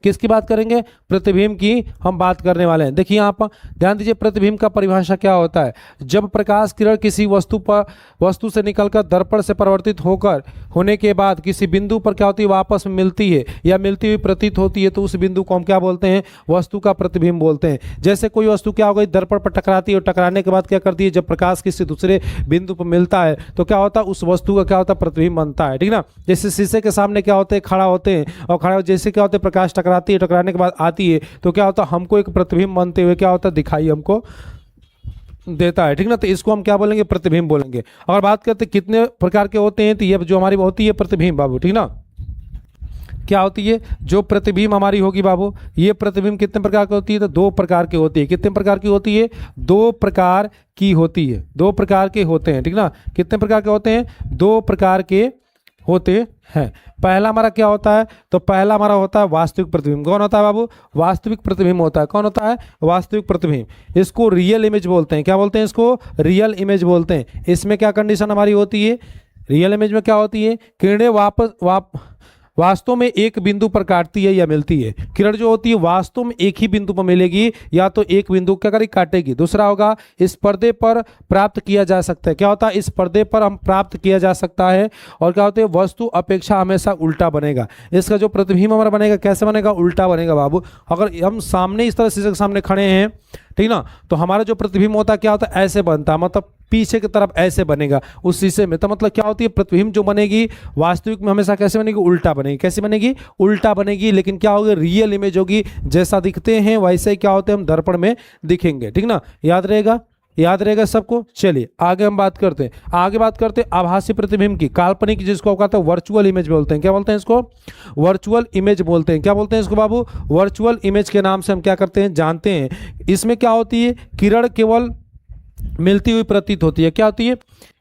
किसकी बात करेंगे? प्रतिबिंब की हम बात करने वाले हैं। देखिए यहाँ पर ध्यान दीजिए, प्रतिबिंब का परिभाषा क्या होता है? जब प्रकाश किरण किसी वस्तु से निकलकर दर्पण से परिवर्तित होने के बाद किसी बिंदु पर क्या होती है, वापस में मिलती है या मिलती हुई प्रतीत होती है, तो उस बिंदु को हम क्या बोलते हैं? वस्तु का प्रतिबिंब बोलते हैं। जैसे कोई वस्तु क्या हो गई, दर्पण पर टकराती है और टकराने के बाद क्या करती है, जब प्रकाश किसी दूसरे बिंदु पर मिलता है तो क्या होता है, उस वस्तु का क्या होता है, प्रतिबिंब बनता है। ठीक ना? जैसे शीशे के सामने क्या होते हैं, खड़ा होते हैं और खड़ा जैसे क्या होते हैं, प्रकाश टकराती है, टकराने के बाद आती है तो क्या होता है, हमको एक प्रतिबिंब बनते हुए क्या होता है, दिखाई हमको देता है। ठीक ना? तो इसको हम क्या बोलेंगे? प्रतिबिंब बोलेंगे। अगर बात करते कितने प्रकार के होते हैं, तो ये जो हमारी होती है प्रतिबिंब बाबू, ठीक ना, क्या होती है? जो प्रतिबिंब हमारी होगी बाबू, ये प्रतिबिंब कितने प्रकार की होती है? तो 2 प्रकार की होती है। कितने प्रकार की होती है? 2 प्रकार की होती है। 2 प्रकार के होते हैं। ठीक ना? कितने प्रकार के होते हैं? 2 प्रकार के होते हैं। पहला हमारा क्या होता है? तो पहला हमारा होता है वास्तविक प्रतिबिंब। कौन होता है बाबू? वास्तविक प्रतिबिंब होता है। कौन होता है? वास्तविक प्रतिबिंब। इसको रियल इमेज बोलते हैं। क्या बोलते हैं इसको? रियल इमेज बोलते हैं। इसमें क्या कंडीशन हमारी होती है? रियल इमेज में क्या होती है? किरणें वास्तव में एक बिंदु पर काटती है या मिलती है। किरण जो होती है वास्तव में एक ही बिंदु पर मिलेगी या तो एक बिंदु क्या करेगी, काटेगी। दूसरा होगा इस पर्दे पर प्राप्त किया जा सकता है। क्या होता है? इस पर्दे पर हम प्राप्त किया जा सकता है। और क्या होता है? वस्तु अपेक्षा हमेशा उल्टा बनेगा। इसका जो प्रतिबिंब हमारा बनेगा कैसे बनेगा? उल्टा बनेगा बाबू। अगर हम सामने इस तरह शीशे के सामने खड़े हैं, ठीक ना, तो हमारा जो प्रतिबिंब होता है क्या होता है? ऐसे बनता है, मतलब पीछे की तरफ ऐसे बनेगा उस शीशे में। तो मतलब क्या होती है? प्रतिबिंब जो बनेगी वास्तविक में हमेशा कैसे बनेगी? उल्टा बनेगी। कैसे बनेगी? उल्टा बनेगी। लेकिन क्या होगी? रियल इमेज होगी। जैसा दिखते हैं वैसे ही क्या होते हैं, हम दर्पण में दिखेंगे। ठीक ना? याद रहेगा? याद रहेगा सबको? चलिए आगे हम बात करते हैं। आगे बात करते हैं आभासी प्रतिबिंब की, काल्पनिक, जिसको कहते हैं वर्चुअल इमेज बोलते हैं। क्या बोलते हैं इसको? वर्चुअल इमेज बोलते हैं। क्या बोलते हैं इसको बाबू? वर्चुअल इमेज के नाम से हम क्या करते हैं, जानते हैं। इसमें क्या होती है? किरण केवल मिलती हुई प्रतीत होती है। क्या होती है?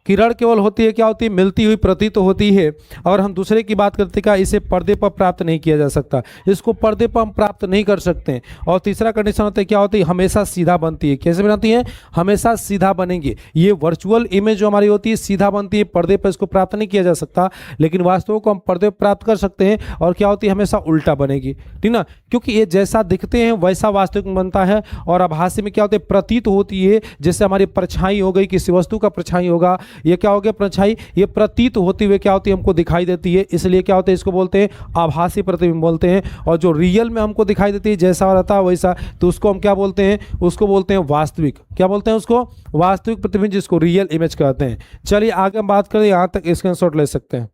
किरण केवल होती है, क्या होती है? मिलती हुई प्रतीत होती है। और हम दूसरे की बात करते हैं, इसे पर्दे पर प्राप्त नहीं किया जा सकता। इसको पर्दे पर हम प्राप्त नहीं कर सकते हैं। और तीसरा कंडीशन होता है, क्या होती है? हमेशा सीधा बनती है। कैसे बनाती है? हमेशा सीधा बनेंगे। ये वर्चुअल इमेज जो हमारी होती है सीधा बनती है, पर्दे पर इसको प्राप्त नहीं किया जा सकता। लेकिन वास्तव को हम पर्दे पर प्राप्त कर सकते हैं। और क्या होती है? हमेशा उल्टा बनेगी। ठीक ना? क्योंकि ये जैसा दिखते हैं वैसा वास्तविक में बनता है। और आभासी में क्या होती है? प्रतीत होती है। जैसे हमारी परछाई हो गई, किसी वस्तु का परछाई होगा, ये क्या हो गया? परछाई। ये प्रतीत होती हुई क्या होती है? हमको दिखाई देती है। इसलिए क्या होता है? इसको बोलते हैं आभासी प्रतिबिंब बोलते हैं। और जो रियल में हमको दिखाई देती है जैसा रहता है वैसा, तो उसको हम क्या बोलते हैं? उसको बोलते हैं वास्तविक। क्या बोलते हैं उसको? वास्तविक प्रतिबिंब, जिसको रियल इमेज कहते हैं। चलिए आगे हम बात करें, यहां तक स्क्रीनशॉट ले सकते हैं।